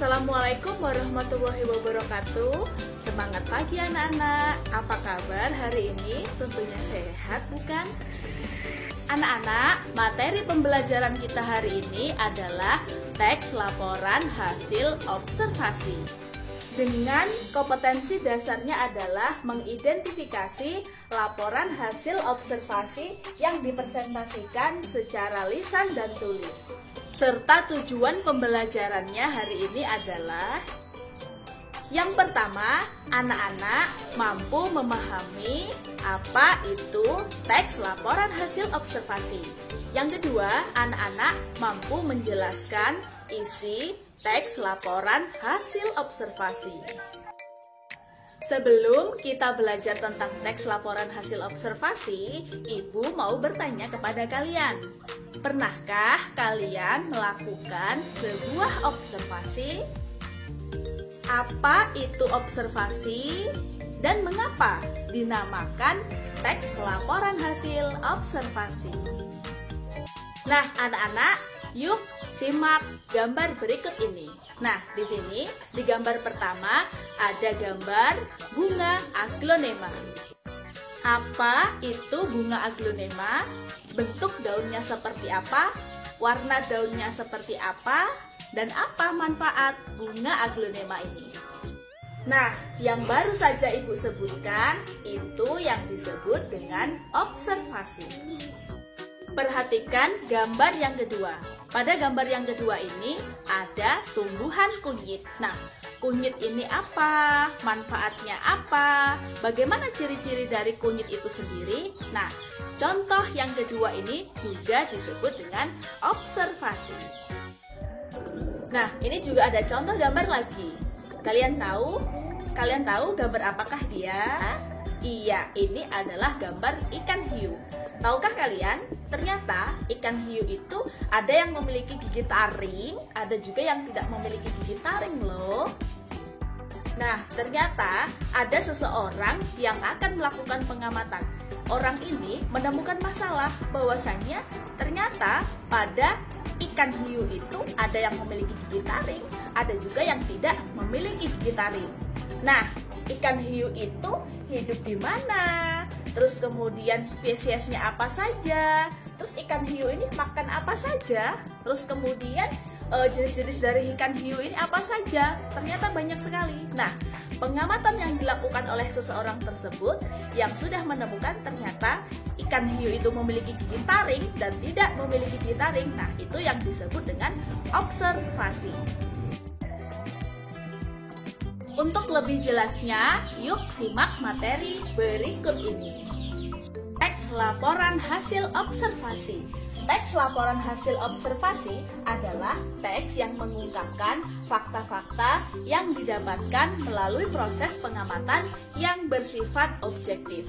Assalamualaikum warahmatullahi wabarakatuh. Semangat pagi anak-anak. Apa kabar hari ini? Tentunya sehat, bukan? Anak-anak, materi pembelajaran kita hari ini adalah teks laporan hasil observasi. Dengan kompetensi dasarnya adalah mengidentifikasi laporan hasil observasi yang dipresentasikan secara lisan dan tulis. Serta tujuan pembelajarannya hari ini adalah: yang pertama, anak-anak mampu memahami apa itu teks laporan hasil observasi. Yang kedua, anak-anak mampu menjelaskan isi teks laporan hasil observasi. Sebelum kita belajar tentang teks laporan hasil observasi, Ibu mau bertanya kepada kalian. Pernahkah kalian melakukan sebuah observasi? Apa itu observasi dan mengapa dinamakan teks laporan hasil observasi? Nah, anak-anak, yuk simak gambar berikut ini. Nah, di sini di gambar pertama ada gambar bunga aglonema. Apa itu bunga aglonema? Bentuk daunnya seperti apa? Warna daunnya seperti apa? Dan apa manfaat bunga aglonema ini? Nah, yang baru saja Ibu sebutkan itu yang disebut dengan observasi. Perhatikan gambar yang kedua. Pada gambar yang kedua ini ada tumbuhan kunyit. Nah, kunyit ini apa? Manfaatnya apa? Bagaimana ciri-ciri dari kunyit itu sendiri? Nah, contoh yang kedua ini juga disebut dengan observasi. Nah, ini juga ada contoh gambar lagi. Kalian tahu gambar apakah dia? Iya, ini adalah gambar ikan hiu. Tahukah kalian, ternyata ikan hiu itu ada yang memiliki gigi taring, ada juga yang tidak memiliki gigi taring loh. Nah, ternyata ada seseorang yang akan melakukan pengamatan. Orang ini menemukan masalah bahwasannya ternyata pada ikan hiu itu ada yang memiliki gigi taring, ada juga yang tidak memiliki gigi taring. Nah, ikan hiu itu hidup di mana? Terus kemudian spesiesnya apa saja? Terus ikan hiu ini makan apa saja? Terus kemudian jenis-jenis dari ikan hiu ini apa saja? Ternyata banyak sekali. Nah, pengamatan yang dilakukan oleh seseorang tersebut yang sudah menemukan ternyata ikan hiu itu memiliki gigi taring dan tidak memiliki gigi taring. Nah, itu yang disebut dengan observasi. Untuk lebih jelasnya, yuk simak materi berikut ini. Teks laporan hasil observasi. Teks laporan hasil observasi adalah teks yang mengungkapkan fakta-fakta yang didapatkan melalui proses pengamatan yang bersifat objektif.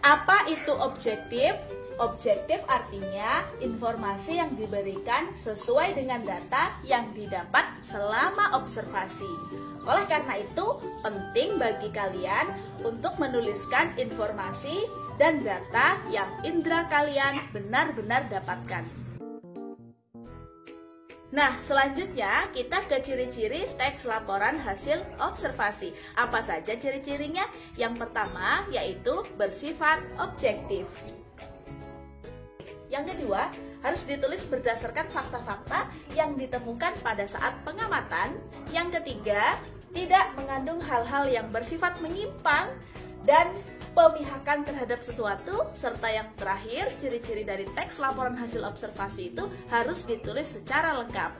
Apa itu objektif? Objektif artinya informasi yang diberikan sesuai dengan data yang didapat selama observasi. Oleh karena itu, penting bagi kalian untuk menuliskan informasi dan data yang indera kalian benar-benar dapatkan. Nah, selanjutnya kita ke ciri-ciri teks laporan hasil observasi. Apa saja ciri-cirinya? Yang pertama yaitu bersifat objektif. Yang kedua, harus ditulis berdasarkan fakta-fakta yang ditemukan pada saat pengamatan. Yang ketiga, tidak mengandung hal-hal yang bersifat menyimpang dan pemihakan terhadap sesuatu. Serta yang terakhir, ciri-ciri dari teks laporan hasil observasi itu harus ditulis secara lengkap.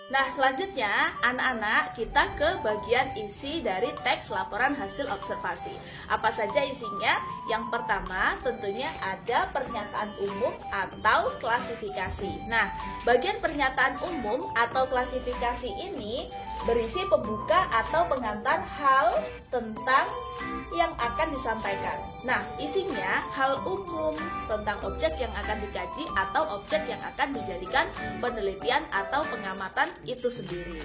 Nah, selanjutnya anak-anak kita ke bagian isi dari teks laporan hasil observasi. Apa saja isinya? Yang pertama tentunya ada pernyataan umum atau klasifikasi. Nah, bagian pernyataan umum atau klasifikasi ini berisi pembuka atau pengantar hal tentang yang akan disampaikan. Nah, isinya hal umum tentang objek yang akan dikaji atau objek yang akan dijadikan penelitian atau pengamatan itu sendiri.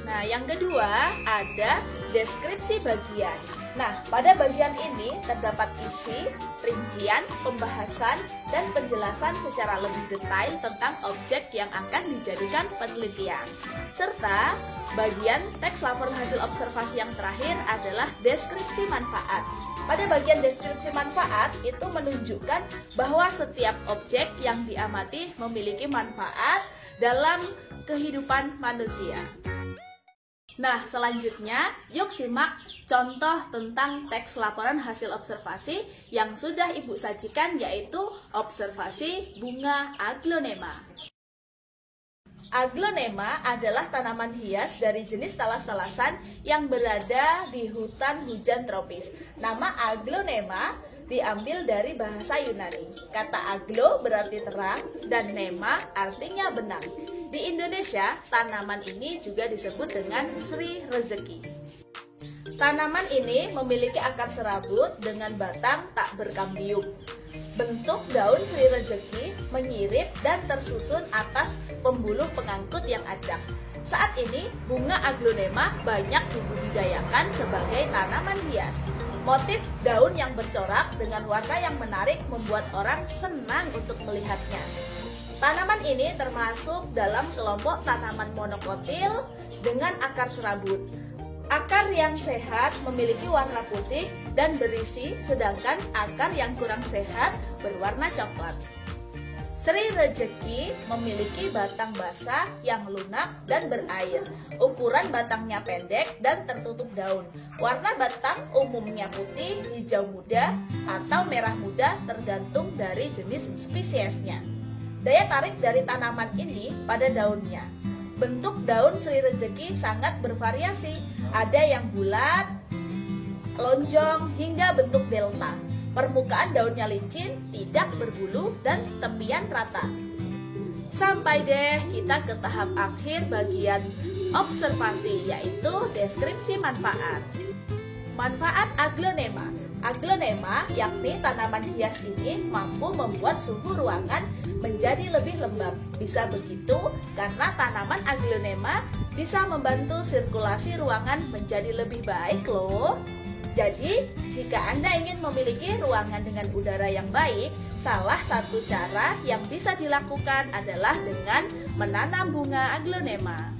Nah, yang kedua ada deskripsi bagian. Nah, pada bagian ini terdapat isi, rincian, pembahasan, dan penjelasan secara lebih detail tentang objek yang akan dijadikan penelitian. Serta bagian teks laporan hasil observasi yang terakhir adalah deskripsi manfaat. Pada bagian deskripsi manfaat itu menunjukkan bahwa setiap objek yang diamati memiliki manfaat dalam kehidupan manusia. Nah, selanjutnya yuk simak contoh tentang teks laporan hasil observasi yang sudah Ibu sajikan, yaitu observasi bunga aglonema. Aglonema adalah tanaman hias dari jenis talas-talasan yang berada di hutan hujan tropis. Nama aglonema diambil dari bahasa Yunani. Kata aglo berarti terang dan nema artinya benang. Di Indonesia, tanaman ini juga disebut dengan Sri Rezeki. Tanaman ini memiliki akar serabut dengan batang tak berkambium. Bentuk daun Sri Rezeki menyirip dan tersusun atas pembuluh pengangkut yang acak. Saat ini, bunga aglonema banyak dibudidayakan sebagai tanaman hias. Motif daun yang bercorak dengan warna yang menarik membuat orang senang untuk melihatnya. Tanaman ini termasuk dalam kelompok tanaman monokotil dengan akar serabut. Akar yang sehat memiliki warna putih dan berisi, sedangkan akar yang kurang sehat berwarna coklat. Sri Rezeki memiliki batang basah yang lunak dan berair. Ukuran batangnya pendek dan tertutup daun. Warna batang umumnya putih, hijau muda, atau merah muda tergantung dari jenis spesiesnya. Daya tarik dari tanaman ini pada daunnya. Bentuk daun Sri Rezeki sangat bervariasi. Ada yang bulat, lonjong, hingga bentuk delta. Permukaan daunnya licin, tidak berbulu, dan tepian rata. Sampai deh kita ke tahap akhir bagian observasi, yaitu deskripsi manfaat. Manfaat aglonema. Aglonema, yakni tanaman hias ini, mampu membuat suhu ruangan menjadi lebih lembab. Bisa begitu karena tanaman aglonema bisa membantu sirkulasi ruangan menjadi lebih baik loh. Jadi, jika Anda ingin memiliki ruangan dengan udara yang baik, salah satu cara yang bisa dilakukan adalah dengan menanam bunga aglonema.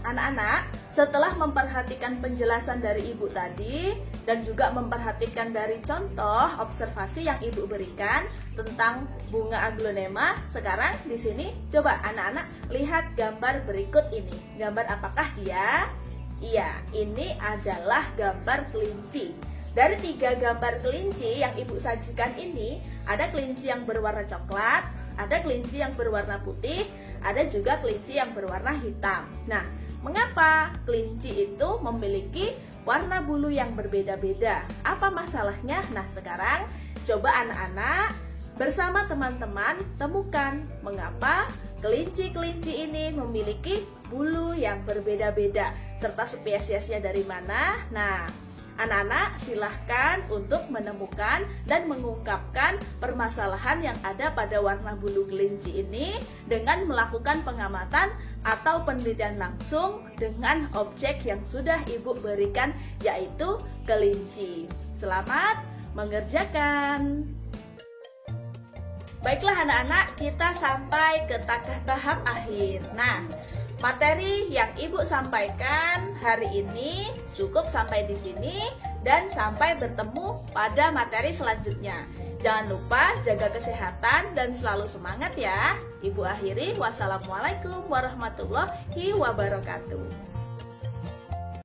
Anak-anak, setelah memperhatikan penjelasan dari Ibu tadi dan juga memperhatikan dari contoh observasi yang Ibu berikan tentang bunga aglonema, sekarang di sini coba anak-anak lihat gambar berikut ini. Gambar apakah dia? Iya, ini adalah gambar kelinci. Dari 3 gambar kelinci yang Ibu sajikan ini, ada kelinci yang berwarna coklat, ada kelinci yang berwarna putih, ada juga kelinci yang berwarna hitam. Nah, mengapa kelinci itu memiliki warna bulu yang berbeda-beda? Apa masalahnya? Nah, sekarang coba anak-anak bersama teman-teman temukan mengapa kelinci-kelinci ini memiliki bulu yang berbeda-beda serta spesiesnya dari mana. Nah, anak-anak silahkan untuk menemukan dan mengungkapkan permasalahan yang ada pada warna bulu kelinci ini dengan melakukan pengamatan atau penelitian langsung dengan objek yang sudah Ibu berikan, yaitu kelinci. Selamat mengerjakan. Baiklah anak-anak, kita sampai ke tahap akhir. Nah, materi yang Ibu sampaikan hari ini cukup sampai di sini dan sampai bertemu pada materi selanjutnya. Jangan lupa jaga kesehatan dan selalu semangat ya. Ibu akhiri, wassalamualaikum warahmatullahi wabarakatuh.